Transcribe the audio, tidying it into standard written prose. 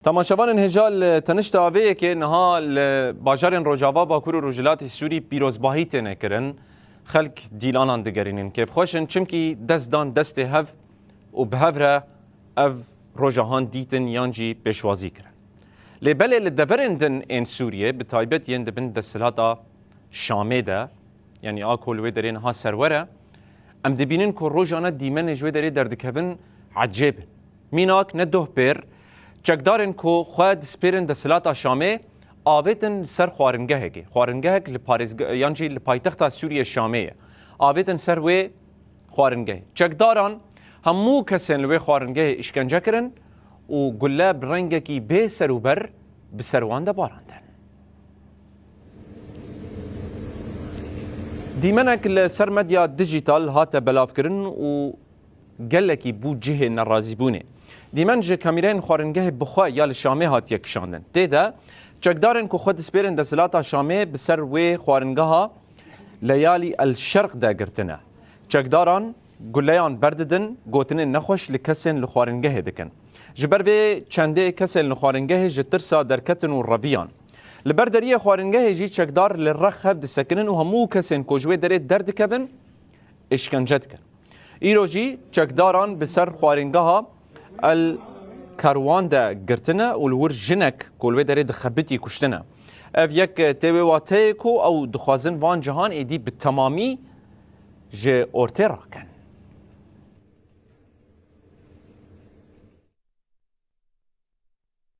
تماشاوان هجال تنشت آوه که نها باجارین روجاوا باکور و رجلات سوری پیروزباهی تنه کرن خلق دیلانان دگرینین که خوشن چمکی دست دان دست هف و بهفره اف روجاهان دیتن یانجی پیشوازی کرن لبله لدورندن این سوریه به تایبت یندبن دستلاتا شامه ده یعنی آکولوی درین ها سروره ام دبینن که روجانا دیمن جوی داری دردکهون عجیب میناک ندوه پیر چکدارن کو خود سپیرن دستلاتا شامه آویتن سر خوارنگه لپاریز یانجی لپایتخت سوریه شامه آویتن سر و خوارنگه چکداران همو کسین لوی خوارنگه اشکنجه کرن و گلاب رنگه کی به سر و بر به سروان ده باراندن دیمنک لسر مدیا دیجیتال هات بلاف کرن و گلکی بو جه نرازی بونه دیمن جه کامیرین خوارنگه بخواه یا لشامه هات یکشاندن تیده چکدارن که خود سپیرن دستلاتا شامه بسر و خوارنگه ها لیالی الشرق ده گرتنه چکداران گلیان برددن گوتنه نخوش لکسن لخوارنگه دکن جبر به چنده کسن لخوارنگه جترسا درکتن و ربیان لبردریه خوارنگه جی چکدار لرخب دسکنن و همو کسن کجوه داره درد کبن اشکنجت کن ایرو جی چکداران بسر خوارنگه ها الکاروان ده گرتنه و الور جنک کلوه داره دخبتی کشتنه اف یک تیوی واته کو او دخوازن وان جهان ایدی به تمامی جه ارته را کن